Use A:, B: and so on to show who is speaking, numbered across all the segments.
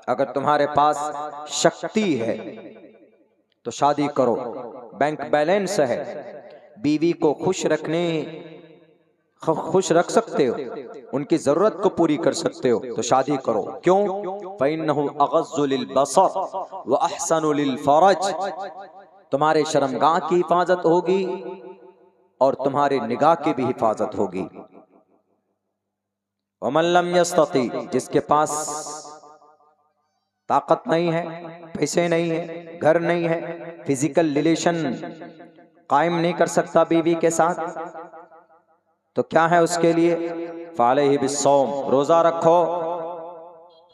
A: अगर तुम्हारे पास शक्ति है तो शादी करो, बैंक बैलेंस है, बीवी को खुश रख सकते हो, उनकी जरूरत को पूरी कर सकते हो तो शादी करो। क्यों? फ़इन्नहु अग़ज़्ज़ु लिल-बसर व अहसनु लिल-फ़रज। तुम्हारे शर्मगाह की हिफाजत होगी और तुम्हारे निगाह की भी हिफाजत होगी। वमन लम यस्तती, जिसके पास ताकत नहीं है, पैसे नहीं है, घर नहीं है, फिजिकल रिलेशन कायम नहीं कर सकता बीवी के साथ, तो क्या है उसके लिए? फ़अलैहि बिस्सौम, रोजा रखो।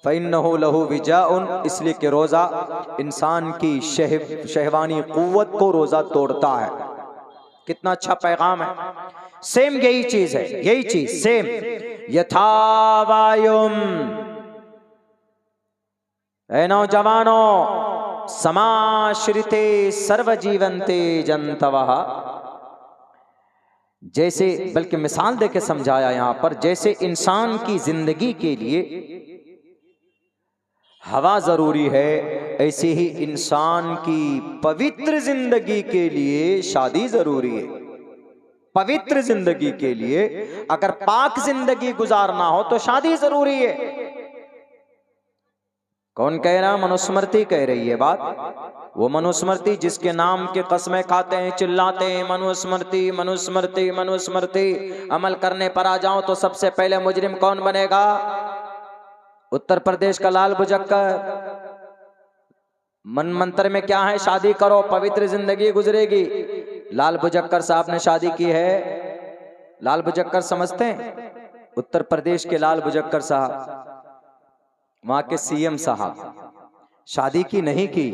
A: फ़इन्नहु लहु विजाउन, इसलिए कि रोजा इंसान की शहवानी कुव्वत को रोजा तोड़ता है। कितना अच्छा पैगाम है। सेम यही चीज है, यही चीज सेम। यथा वायुम, ऐ नौजवानों, समाश्रिते सर्वजीवन्ते जंतवः, जैसे, बल्कि मिसाल देके समझाया यहां पर, जैसे इंसान की जिंदगी के लिए हवा जरूरी है, ऐसे ही इंसान की पवित्र जिंदगी के लिए शादी जरूरी है। पवित्र जिंदगी के लिए अगर पाक जिंदगी गुजारना हो तो शादी जरूरी है। कौन कह रहा? मनुस्मृति कह रही है बात। वो मनुस्मृति जिसके नाम के कसमें खाते हैं, चिल्लाते हैं मनुस्मृति मनुस्मृति मनुस्मृति, अमल करने पर आ जाओ तो सबसे पहले मुजरिम कौन बनेगा? उत्तर प्रदेश का लाल बुजक्कर। मन मंत्र में क्या है? शादी करो, पवित्र जिंदगी गुजरेगी। लाल बुजक्कर साहब ने शादी की है। लाल बुजक्कर समझते हैं? उत्तर प्रदेश के लाल बुजक्कर साहब, वहां के सीएम साहब, शादी की नहीं की।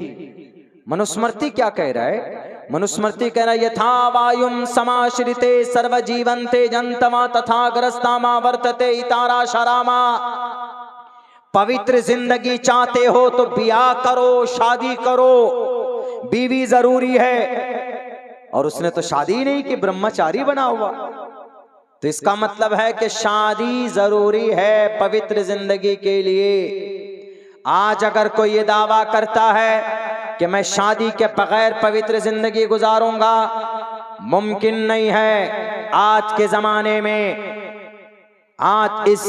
A: मनुस्मृति क्या कह रहा है? मनुस्मृति कह रहा है यथा वायुम समाश्रिते सर्वजीवन्ते जंतवा तथा ग्रस्तामा वर्तते इतारा शरामा। पवित्र जिंदगी चाहते हो तो ब्याह करो, शादी करो, बीवी जरूरी है। और उसने तो शादी ही नहीं की, ब्रह्मचारी बना हुआ। तो इसका मतलब है कि शादी जरूरी है पवित्र जिंदगी के लिए। आज अगर कोई ये दावा करता है कि मैं शादी के बगैर पवित्र जिंदगी गुजारूंगा, मुमकिन नहीं है। आज के जमाने में, आज इस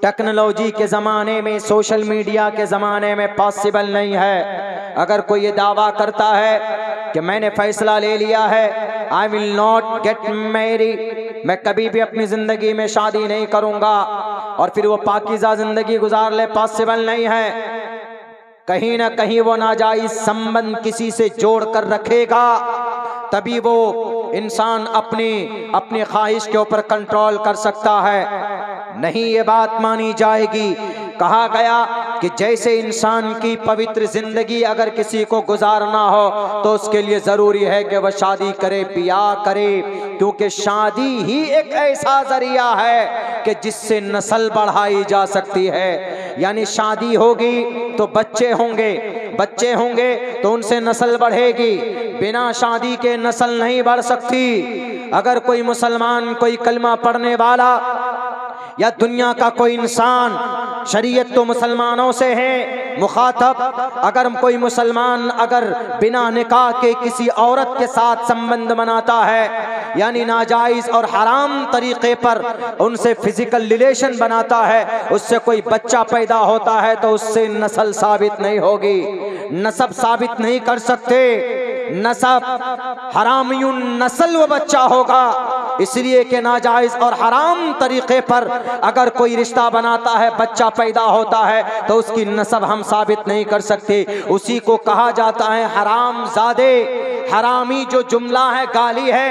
A: टेक्नोलॉजी के जमाने में, सोशल मीडिया के जमाने में पॉसिबल नहीं है। अगर कोई ये दावा करता है कि मैंने फैसला ले लिया है, I will not get married, मैं कभी भी अपनी जिंदगी में शादी नहीं करूंगा, और फिर वो पाकीज़ा जिंदगी गुजार ले, पॉसिबल नहीं है। कहीं ना कहीं वो नाजायज संबंध किसी से जोड़ कर रखेगा, तभी वो इंसान अपनी ख्वाहिश के ऊपर कंट्रोल कर सकता है। नहीं, ये बात मानी जाएगी। कहा गया कि जैसे इंसान की पवित्र जिंदगी अगर किसी को गुजारना हो तो उसके लिए जरूरी है कि वह शादी करे, ब्याह करे, क्योंकि शादी ही एक ऐसा जरिया है कि जिससे नस्ल बढ़ाई जा सकती है। यानी शादी होगी तो बच्चे होंगे, बच्चे होंगे तो उनसे नस्ल बढ़ेगी। बिना शादी के नस्ल नहीं बढ़ सकती। अगर कोई मुसलमान, कोई कलमा पढ़ने वाला या दुनिया का कोई इंसान, शरीयत तो मुसलमानों से है मुखातब, अगर कोई मुसलमान अगर बिना निकाह के किसी औरत के साथ संबंध बनाता है, यानी नाजायज और हराम तरीके पर उनसे फिजिकल रिलेशन बनाता है, उससे कोई बच्चा पैदा होता है तो उससे नस्ल साबित नहीं होगी, नसब साबित नहीं कर सकते। नसब हरामियुन नस्ल वो बच्चा होगा, इसलिए कि नाजायज और हराम तरीके पर अगर कोई रिश्ता बनाता है, बच्चा पैदा होता है, तो उसकी नस्ब हम साबित नहीं कर सकते। उसी को कहा जाता है हरामजादे। हरामी जो जुमला है, गाली है,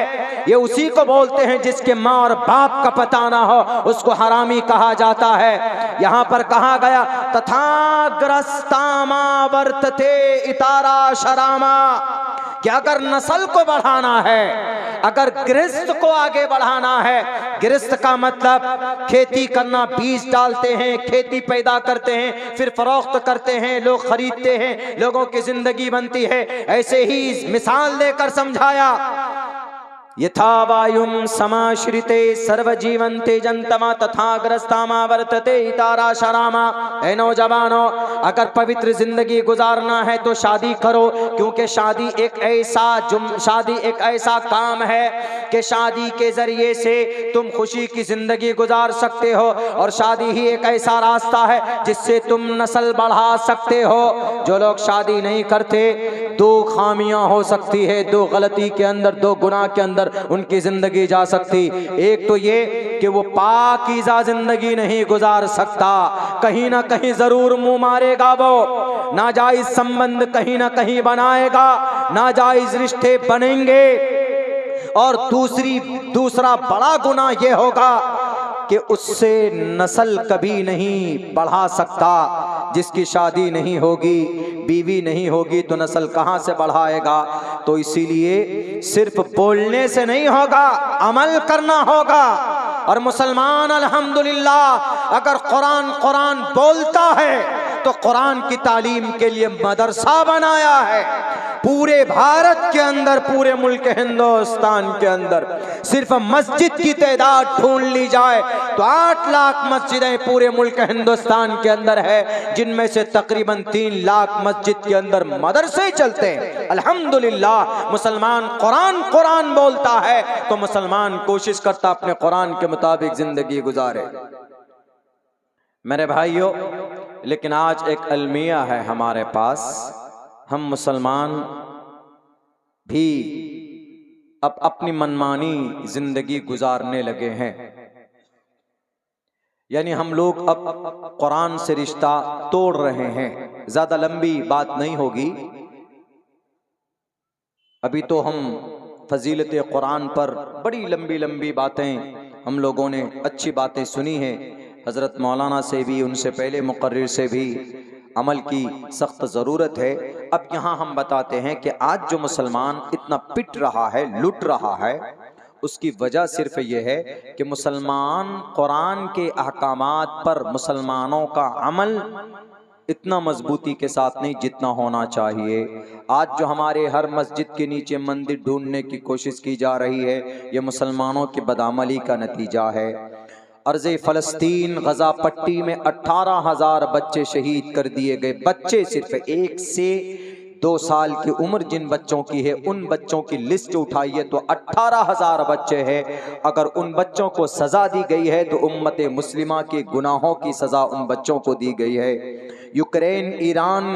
A: ये उसी को बोलते हैं जिसके माँ और बाप का पता ना हो, उसको हरामी कहा जाता है। यहाँ पर कहा गया तथाग्रस्तामा वर्तते इतारा शरामा, कि अगर नस्ल को बढ़ाना है, अगर गृहस्थ को आगे बढ़ाना है, गृहस्थ का मतलब खेती करना, बीज डालते हैं, खेती पैदा करते हैं, फिर फरोख्त करते हैं, लोग खरीदते हैं, लोगों की जिंदगी बनती है। ऐसे ही मिसाल देकर समझाया यथा वायुम समाश्रिते सर्वजीवन्ते जन्तमा तथाग्रस्तामा वर्तते इतारा शरामा। ऐ नौजवानों, अगर पवित्र जिंदगी गुजारना है तो शादी करो, क्योंकि शादी एक ऐसा काम है कि शादी के जरिए से तुम खुशी की जिंदगी गुजार सकते हो, और शादी ही एक ऐसा रास्ता है जिससे तुम नस्ल बढ़ा सकते हो। जो लोग शादी नहीं करते, दो खामियां हो सकती है, दो गलती के अंदर, दो गुनाह के अंदर उनकी जिंदगी जा सकती। एक तो ये कि वो पाकीज़ा जिंदगी नहीं गुजार सकता, कहीं ना कहीं जरूर मुंह मारेगा, वो नाजायज संबंध कहीं ना कहीं बनाएगा, नाजायज रिश्ते बनेंगे। और दूसरा बड़ा गुनाह ये होगा कि उससे नस्ल कभी नहीं बढ़ा सकता। जिसकी शादी नहीं होगी, बीवी नहीं होगी, तो नस्ल कहाँ से बढ़ाएगा? तो इसीलिए सिर्फ बोलने से नहीं होगा, अमल करना होगा। और मुसलमान अल्हम्दुलिल्लाह अगर कुरान बोलता है तो कुरान की तालीम के लिए मदरसा बनाया है। पूरे भारत के अंदर, पूरे मुल्क हिंदुस्तान के अंदर सिर्फ मस्जिद की तादाद ढूंढ ली जाए तो 8 लाख मस्जिदें पूरे मुल्क हिंदुस्तान के अंदर है, जिनमें से तकरीबन 3 लाख मस्जिद के अंदर मदरसे चलते हैं। अल्हम्दुलिल्लाह मुसलमान कुरान बोलता है तो मुसलमान कोशिश करता अपने कुरान के मुताबिक जिंदगी गुजारे। मेरे भाइयों, लेकिन आज एक अलमिया है हमारे पास, हम मुसलमान भी अब अपनी मनमानी जिंदगी गुजारने लगे हैं। यानी हम लोग अब कुरान से रिश्ता तोड़ रहे हैं। ज्यादा लंबी बात नहीं होगी, अभी तो हम फजीलत कुरान पर बड़ी लंबी लंबी बातें हम लोगों ने अच्छी बातें सुनी हैं, हज़रत मौलाना से भी, उनसे पहले मुकर्रिर से भी। अमल की सख्त ज़रूरत है। अब यहाँ हम बताते हैं कि आज जो मुसलमान इतना पिट रहा है, लुट रहा है, उसकी वजह सिर्फ ये है कि मुसलमान कुरान के अहकामात पर मुसलमानों का अमल इतना मजबूती के साथ नहीं जितना होना चाहिए। आज जो हमारे हर मस्जिद के नीचे मंदिर ढूंढने की कोशिश की जा रही है, ये मुसलमानों की बदअमली का नतीजा है। अर्ज़े फ़लस्तीन गज़ा पट्टी में 18,000 बच्चे शहीद कर दिए गए। बच्चे सिर्फ 1 से 2 साल की उम्र जिन बच्चों की है, उन बच्चों की लिस्ट उठाइए तो 18,000 बच्चे हैं। अगर उन बच्चों को सज़ा दी गई है तो उम्मत मुस्लिमा के गुनाहों की सज़ा उन बच्चों को दी गई है। यूक्रेन, ईरान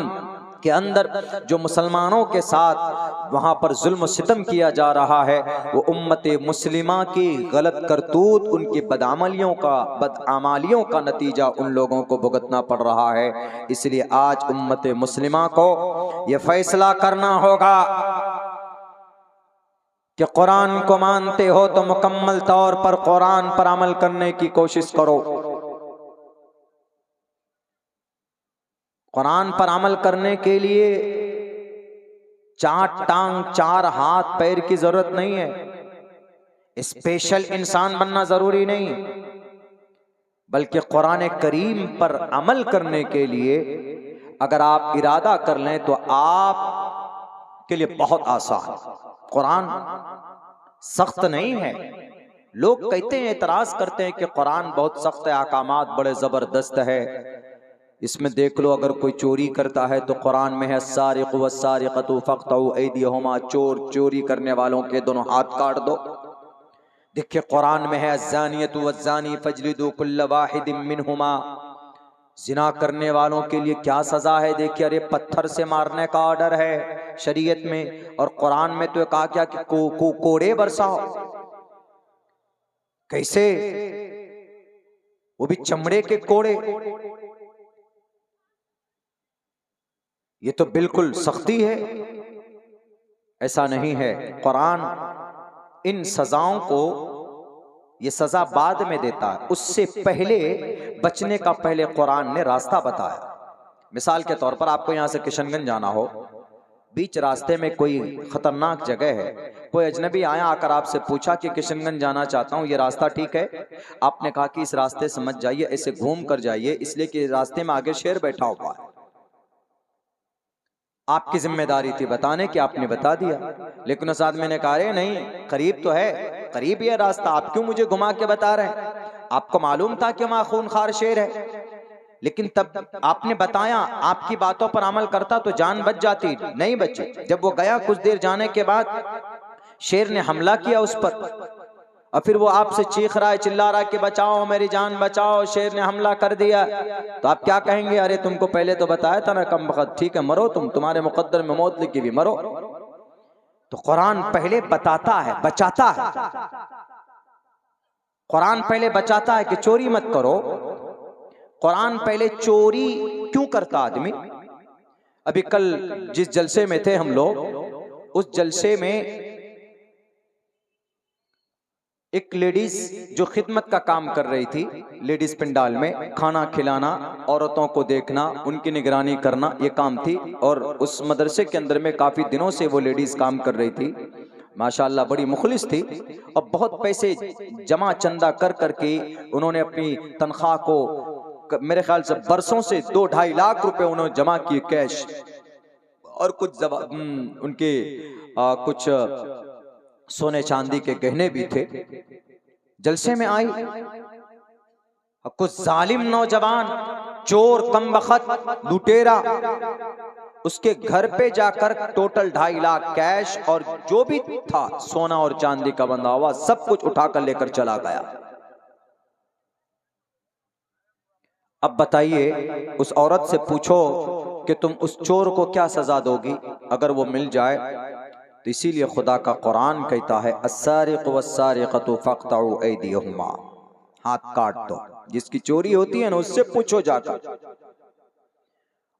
A: के अंदर जो मुसलमानों के साथ वहाँ पर जुल्म सितम किया जा रहा है, वो उम्मत मुस्लिमा की गलत करतूत, उनकी बदआमालियों का नतीजा उन लोगों को भुगतना पड़ रहा है। इसलिए आज उम्मत मुस्लिमा को ये फैसला करना होगा कि कुरान को मानते हो तो मुकम्मल तौर पर कुरान पर अमल करने की कोशिश करो। कुरान पर अमल करने के लिए 4 टांग 4 हाथ पैर की जरूरत नहीं है, स्पेशल इंसान बनना जरूरी नहीं, बल्कि कुरान करीम पर अमल करने के लिए अगर आप इरादा कर लें तो आप के लिए बहुत आसान। कुरान सख्त नहीं है। लोग कहते हैं, एतराज करते हैं कि कुरान बहुत सख्त है, अहकामात बड़े जबरदस्त है। इसमें देख लो, अगर कोई चोरी करता है तो कुरान में है सारिक़ु वस्सारिक़तु फ़क़्तऊ ऐदियहुमा, चोरी करने वालों के दोनों हाथ काट दो। देखिए कुरान में है अज़्ज़ानियतु वज़्ज़ानी फ़ज्लिदू कुल्ल वाहिदिम मिनहुमा, जिना करने वालों के लिए क्या सजा है। देखिए, अरे पत्थर से मारने का ऑर्डर है शरीयत में, और कुरान में तो कहा क्या कि कोड़े बरसाओ। कैसे? वो भी चमड़े के कोड़े। ये तो बिल्कुल सख्ती है। ऐसा नहीं है। कुरान इन सजाओं को, ये सजा बाद में देता है, उससे पहले बचने का पहले कुरान ने रास्ता बताया। मिसाल के तौर पर आपको यहां से किशनगंज जाना हो, बीच रास्ते में कोई खतरनाक जगह है, कोई अजनबी आया, आकर आपसे पूछा कि किशनगंज जाना चाहता हूं, ये रास्ता ठीक है? आपने कहा कि इस रास्ते से मत जाइए, ऐसे घूम कर जाइए, इसलिए कि रास्ते में आगे शेर बैठा हुआ है। आपकी जिम्मेदारी थी बताने की, आपने बता दिया। लेकिन उस आदमी ने कहा, अरे नहीं, करीब तो है, करीब ही है रास्ता, आप क्यों मुझे घुमा के बता रहे हैं? आपको मालूम था कि वहां खूनखार शेर है, लेकिन तब आपने बताया, आपकी बातों पर अमल करता तो जान बच जाती, नहीं बची। जब वो गया, कुछ देर जाने के बाद शेर ने हमला किया उस पर, और फिर वो आपसे चीख रहा है, चिल्ला रहा है कि बचाओ, मेरी जान बचाओ, शेर ने हमला कर दिया। तो आप क्या कहेंगे? अरे तुमको पहले तो बताया था ना कम वक्त, ठीक है मरो तुम, तुम्हारे मुकद्दर में मौत लिखी भी, मरो। तो कुरान पहले बताता है, बचाता है। कुरान पहले बचाता है कि चोरी मत करो। कुरान पहले चोरी क्यों करता आदमी? अभी कल जिस जलसे में थे हम लोग, उस जलसे में एक लेडीज जो खिदमत का काम कर रही थी, लेडीज पंडाल में खाना खिलाना, औरतों को देखना, उनकी निगरानी करना, ये काम थी। और उस मदरसे के अंदर में काफी दिनों से वो लेडीज काम कर रही थी। माशाअल्लाह बड़ी मुखलिस थी, और बहुत पैसे जमा चंदा कर करके उन्होंने अपनी तनख्वाह को, मेरे ख्याल से बरसों से 2-2.5 लाख रुपए उन्होंने जमा किए कैश, और कुछ उनके कुछ सोने चांदी के गहने भी थे। जलसे में आई, कुछ जालिम नौजवान, चोर, कमबख्त, लुटेरा, उसके घर पे जाकर टोटल 2.5 लाख कैश और जो भी था सोना और चांदी का बंधा हुआ सब कुछ उठाकर लेकर चला गया। अब बताइए, उस औरत से पूछो कि तुम उस चोर को क्या सजा दोगी अगर वो मिल जाए? तो इसीलिए खुदा का कुरान कहता है, अस्सारिक़ु वस्सारिक़तु फ़क़्तउ ऐदियहुमा, हाथ काट दो। जिसकी चोरी होती है ना, उससे पूछो जाकर।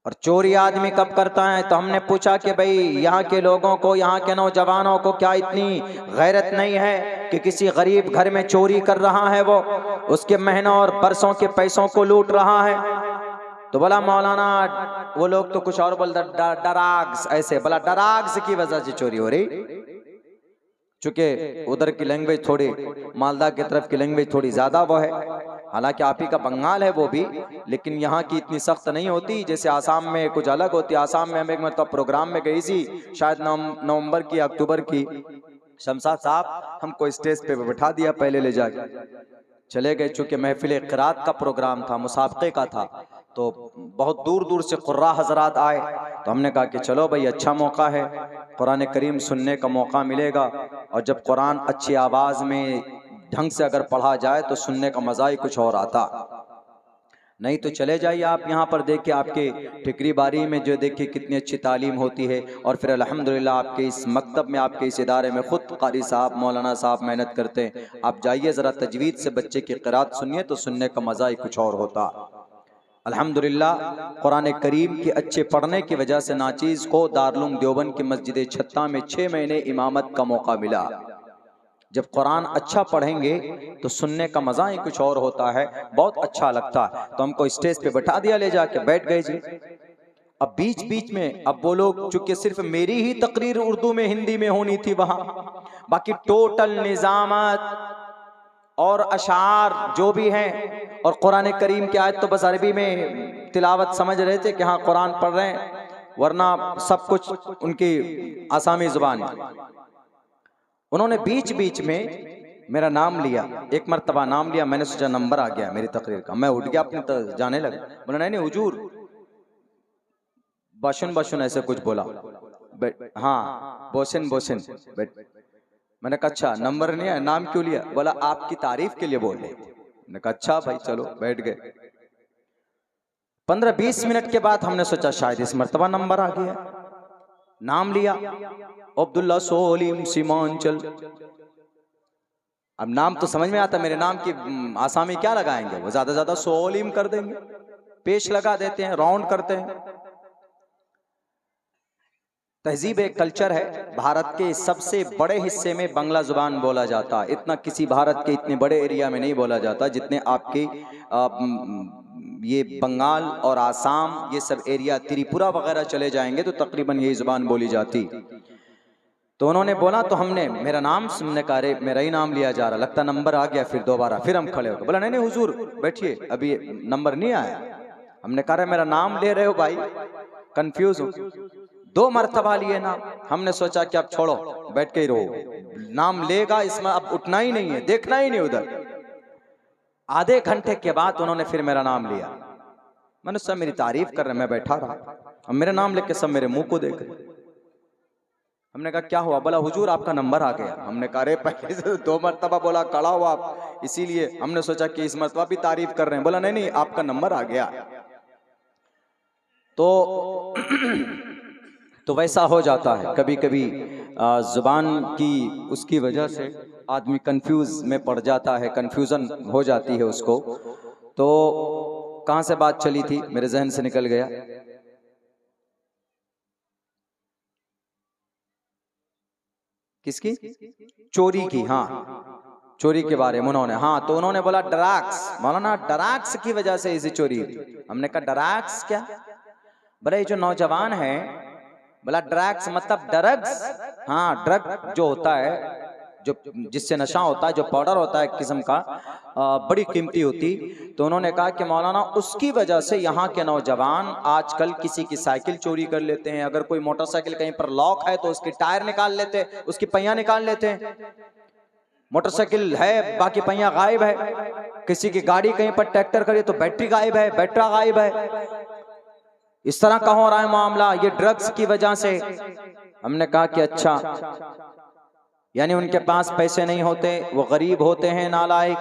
A: और चोरी आदमी कब करता है? तो हमने पूछा कि भाई यहाँ के लोगों को, यहाँ के नौजवानों को क्या इतनी गैरत नहीं है कि किसी गरीब घर में चोरी कर रहा है, वो उसके महीनों और बरसों के पैसों को लूट रहा है? तो बोला मौलाना, वो लोग तो कुछ और बोलते, डराग्स, ऐसे बोला, डराग्स की वजह से चोरी हो रही। चूंकि उधर की लैंग्वेज थोड़ी, मालदा की तरफ की लैंग्वेज थोड़ी ज्यादा वो है, हालांकि आप ही का बंगाल है वो भी, लेकिन यहाँ की इतनी सख्त नहीं होती। जैसे आसाम में कुछ अलग होती है। आसाम में हम एक मतलब प्रोग्राम में गई थी, शायद नवंबर की, अक्टूबर की। शमशाद साहब हमको स्टेज पे बैठा दिया, पहले ले जाके चले गए। चूंकि महफिल क़िरात का प्रोग्राम था, मुसाबके का था, तो बहुत दूर दूर से कुर्रा हजरात आए। तो हमने कहा कि चलो भाई, अच्छा मौका है, कुरान करीम सुनने का मौका मिलेगा। और जब कुरान अच्छी आवाज में ढंग से अगर पढ़ा जाए तो सुनने का मजा ही कुछ और आता। नहीं तो चले जाइए आप यहाँ पर, देखिए आपके ठिकरी बारी में जो देखिए कितनी अच्छी तालीम होती है। और फिर अल्हम्दुलिल्लाह आपके इस मकतब में, आपके इस इदारे में खुद कारी साहब, मौलाना साहब मेहनत करते हैं। आप जाइए ज़रा तजवीद से बच्चे की क़िरात सुनिए, तो सुनने का मज़ा ही कुछ और होता। अल्हम्दुलिल्लाह कुरान करीम के अच्छे पढ़ने की वजह से नाचीज़ को दारुल देवबंद की मस्जिद छत्ता में 6 महीने इमामत का मौका मिला। जब कुरान अच्छा पढ़ेंगे तो सुनने का मजा ही कुछ और होता है, बहुत अच्छा लगता है। तो हमको स्टेज पे बैठा दिया, ले जाके बैठ गए जी। अब बीच बीच में, अब वो लोग, चूंकि सिर्फ मेरी ही तकरीर उर्दू में, हिंदी में होनी थी वहां, बाकी टोटल निजामत और अशार जो भी हैं और कुरान करीम की आयत तो बस अरबी में तिलावत समझ रहे थे कि हाँ कुरान पढ़ रहे हैं, वरना सब कुछ उनकी आसामी जुबान है। उन्होंने बीच बीच में मेरा नाम लिया, एक मरतबा नाम लिया, मैंने सोचा नंबर आ गया मेरी तकरीर का, मैं उठ गया अपने जाने लगा। बोला नहीं हुजूर, बाशुन बाशुन ऐसे कुछ बोला, हाँ बोशन बोशन। मैंने कहा अच्छा नंबर नहीं है, नाम क्यों लिया? बोला आपकी तारीफ के लिए बोल रहे। मैंने कहा अच्छा भाई चलो, बैठ गए। 15-20 मिनट के बाद हमने सोचा शायद इस मरतबा नंबर आ गया। नाम लिया, अब्दुल्ला सोलीम सीमांचल। अब नाम तो समझ में आता, मेरे नाम की आसामी क्या लगाएंगे, वो ज्यादा ज्यादा सोलीम कर देंगे, पेश लगा देते हैं, राउंड करते हैं। तहजीब एक कल्चर है। भारत के सबसे बड़े हिस्से में बांग्ला जुबान बोला जाता है। इतना किसी भारत के इतने बड़े एरिया में नहीं बोला जाता जितने आपके ये बंगाल और आसाम, ये सब एरिया, त्रिपुरा वगैरह चले जाएंगे तो तकरीबन यही जुबान बोली जाती। तो उन्होंने बोला, तो हमने मेरा नाम सुनने का, अरे मेरा ही नाम लिया जा रहा, लगता नंबर आ गया। फिर दोबारा फिर हम खड़े हो गए। बोला नहीं नहीं हुजूर बैठिए, अभी नंबर नहीं आया। हमने कहा मेरा नाम ले रहे हो भाई, कंफ्यूज हूं। 2 मरतबा लिए नाम। हमने सोचा कि अब छोड़ो, बैठ के ही रहो, नाम लेगा इसमें अब उठना ही नहीं है, देखना ही नहीं उधर। आधे घंटे के बाद उन्होंने फिर मेरा नाम लिया। मैंने सब मेरी तारीफ कर रहे, मैं बैठा रहा, अब मेरा नाम लेके सब मेरे मुंह को देख रहे। हमने कहा क्या हुआ? बोला हुजूर आपका नंबर आ गया। हमने कहा अरे पहले से 2 मरतबा बोला खड़ा हुआ आप, इसीलिए हमने सोचा कि इस मरतबा भी तारीफ कर रहे हैं। बोला नहीं नहीं आपका नंबर आ गया। तो वैसा हो जाता है कभी कभी, जुबान की उसकी वजह से आदमी कंफ्यूज में पड़ जाता है, कंफ्यूजन हो जाती है उसको। तो कहां से बात चली थी, मेरे जहन से निकल गया। किसकी? चोरी की। हाँ, चोरी के बारे में उन्होंने, हाँ तो उन्होंने बोला ड्रग्स, मौलाना ड्रग्स की वजह से इसी चोरी हुई। हमने कहा ड्रग्स क्या? बोले ये जो नौजवान है, बोला ड्रग्स मतलब ड्रग्स, हाँ ड्रग जो होता है, जो जिससे नशा होता है, जो पाउडर होता है एक किस्म का, बड़ी कीमती होती। तो उन्होंने कहा कि मौलाना उसकी वजह से यहाँ के नौजवान आजकल किसी की साइकिल चोरी कर लेते हैं, अगर कोई मोटरसाइकिल कहीं पर लॉक है तो उसकी टायर निकाल लेते हैं, उसकी पहिया निकाल लेते हैं। मोटरसाइकिल है बाकी पहिया गायब है, किसी की गाड़ी कहीं पर ट्रैक्टर खड़ी तो बैटरी गायब है, बैटरा गायब है। इस तरह का हो रहा है मामला, ये ड्रग्स की वजह से। हमने कहा कि अच्छा, यानी उनके पास पैसे नहीं होते, वो गरीब होते हैं, नालायक।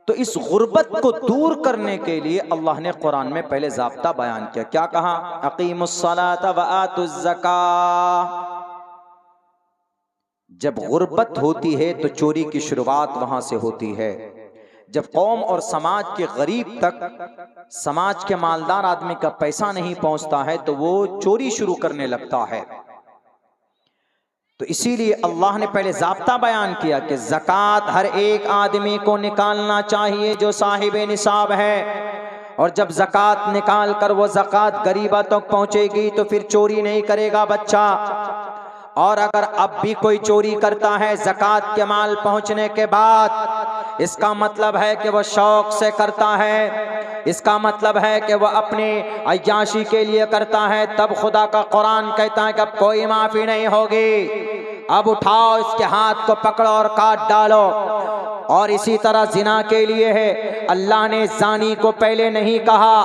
A: तो इस गुर्बत को दूर करने के लिए अल्लाह ने कुरान में पहले ज़ाब्ता बयान किया। क्या कहा? अकीमुस्सलात व आतुज़्ज़काह। जब गुर्बत होती है तो चोरी की शुरुआत वहां से होती है। जब कौम और समाज के गरीब तक, समाज के मालदार आदमी का पैसा नहीं पहुंचता है तो वो चोरी शुरू करने लगता है। तो इसीलिए अल्लाह ने पहले ज़ाब्ता बयान किया कि ज़कात हर एक आदमी को निकालना चाहिए जो साहिब निसाब है, और जब ज़कात निकाल कर वो ज़कात गरीबा तक पहुंचेगी तो फिर चोरी नहीं करेगा बच्चा। और अगर अब भी कोई चोरी करता है ज़कात के माल पहुंचने के बाद, इसका मतलब है कि वह शौक से करता है, इसका मतलब है कि वह अपने अय्याशी के लिए करता है। तब खुदा का कुरान कहता है कि अब कोई माफी नहीं होगी, अब उठाओ इसके हाथ को पकड़ो और काट डालो। और इसी तरह जिना के लिए है, अल्लाह ने जानी को पहले नहीं कहा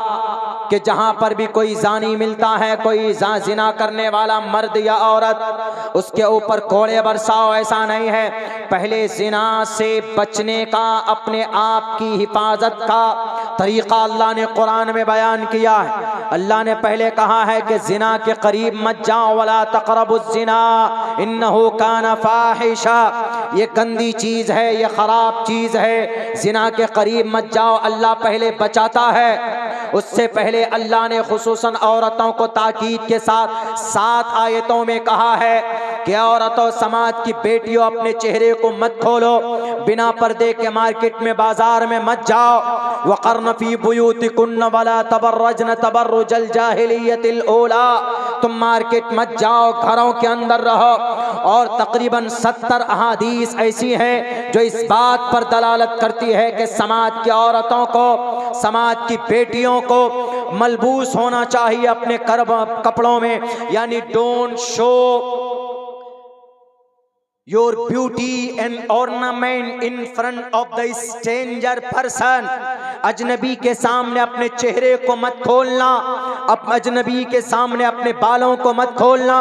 A: कि जहां पर भी कोई जानी मिलता है, कोई जिना करने वाला मर्द या औरत, उसके ऊपर कोड़े बरसाओ, ऐसा नहीं है। पहले जिना से बचने का, अपने आप की हिफाजत का तरीका अल्लाह ने कुरान में बयान किया है। अल्लाह ने पहले कहा है कि जिना के करीब मत जाओ, वला तक़रबुज़ जिना इन्नहु काना फ़ाहिशा, ये गंदी चीज है, ये खराब चीज है, जिना के करीब मत जाओ। अल्लाह पहले बचाता है। उससे पहले अल्लाह ने खुसूसन औरतों को ताकीद के साथ 7 आयतों में कहा है कि औरतों, समाज की बेटियों, अपने चेहरे को मत खोलो, बिना पर्दे के मार्केट में, बाजार में मत जाओ। वक़र्न फ़ी बुयूतिकुन्न वला तबर्रजन तबर्रुजल जाहिलियतिल ऊला, तुम मार्केट मत जाओ, घरों के अंदर रहो। और तकरीबन 70 अहादीस ऐसी हैं जो इस बात पर दलालत करती है कि समाज की औरतों को, समाज की बेटियों को मलबूस होना चाहिए अपने कपड़ों में, यानी don't show your beauty and ornament in front of the stranger person. अजनबी के सामने अपने चेहरे को मत खोलना, अब अजनबी के सामने अपने बालों को मत खोलना।